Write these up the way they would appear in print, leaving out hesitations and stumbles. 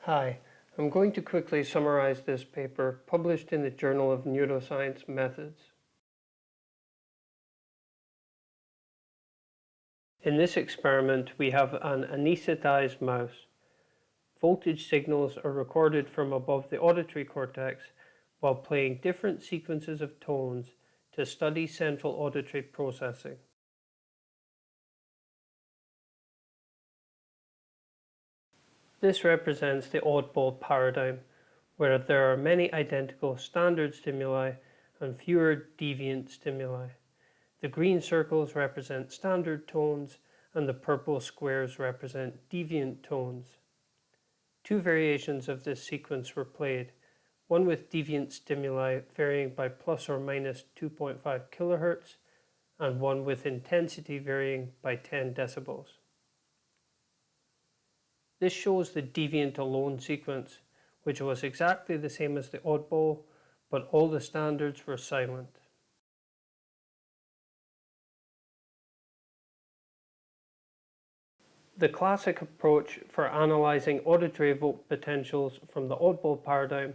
Hi, I'm going to quickly summarize this paper published in the Journal of Neuroscience Methods. In this experiment, we have an anesthetized mouse. Voltage signals are recorded from above the auditory cortex while playing different sequences of tones to study central auditory processing. This represents the oddball paradigm, where there are many identical standard stimuli and fewer deviant stimuli. The green circles represent standard tones and the purple squares represent deviant tones. Two variations of this sequence were played, one with deviant stimuli varying by plus or minus 2.5 kHz and one with intensity varying by 10 decibels. This shows the deviant alone sequence, which was exactly the same as the oddball, but all the standards were silent. The classic approach for analyzing auditory evoked potentials from the oddball paradigm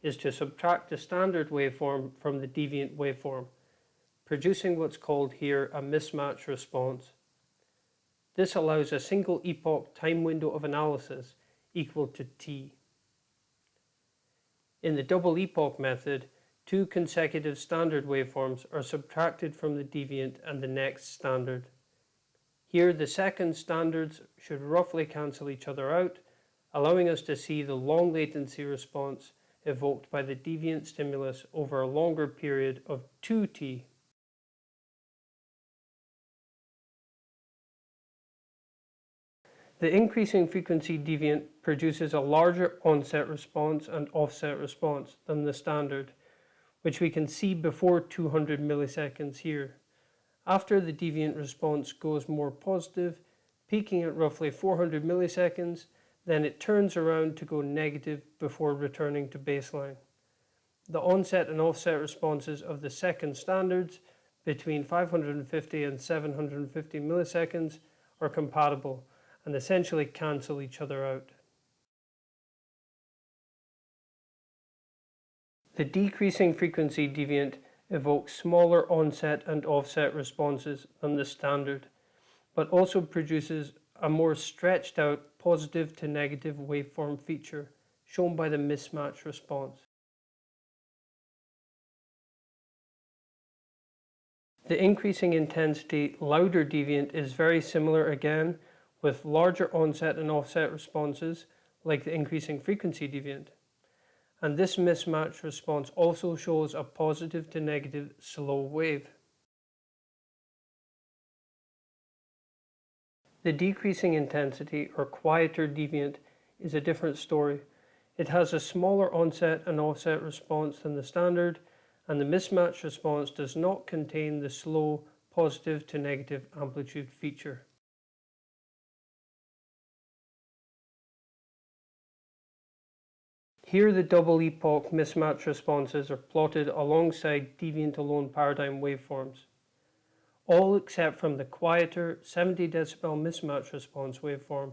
is to subtract the standard waveform from the deviant waveform, producing what's called here a mismatch response. This allows a single epoch time window of analysis equal to t. In the double epoch method, two consecutive standard waveforms are subtracted from the deviant and the next standard. Here the second standards should roughly cancel each other out, allowing us to see the long latency response evoked by the deviant stimulus over a longer period of 2t. The increasing frequency deviant produces a larger onset response and offset response than the standard, which we can see before 200 milliseconds here. After the deviant response goes more positive, peaking at roughly 400 milliseconds, then it turns around to go negative before returning to baseline. The onset and offset responses of the second standards between 550 and 750 milliseconds are compatible and essentially cancel each other out. The decreasing frequency deviant evokes smaller onset and offset responses than the standard, but also produces a more stretched out positive to negative waveform feature shown by the mismatch response. The increasing intensity louder deviant is very similar again, with larger onset and offset responses like the increasing frequency deviant. And this mismatch response also shows a positive to negative slow wave. The decreasing intensity or quieter deviant is a different story. It has a smaller onset and offset response than the standard, and the mismatch response does not contain the slow positive to negative amplitude feature. Here the double epoch mismatch responses are plotted alongside deviant alone paradigm waveforms. All except from the quieter 70 decibel mismatch response waveform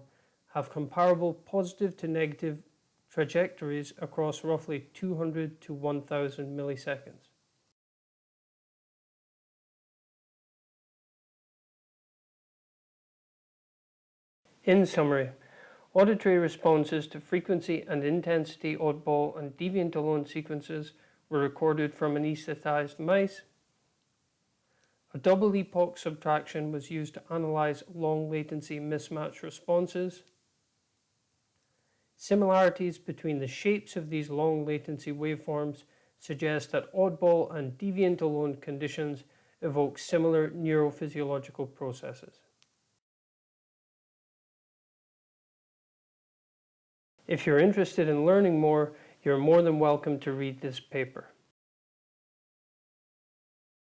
have comparable positive to negative trajectories across roughly 200 to 1000 milliseconds. In summary, auditory responses to frequency and intensity oddball and deviant alone sequences were recorded from anesthetized mice. A double epoch subtraction was used to analyze long latency mismatch responses. Similarities between the shapes of these long latency waveforms suggest that oddball and deviant alone conditions evoke similar neurophysiological processes. If you're interested in learning more, you're more than welcome to read this paper.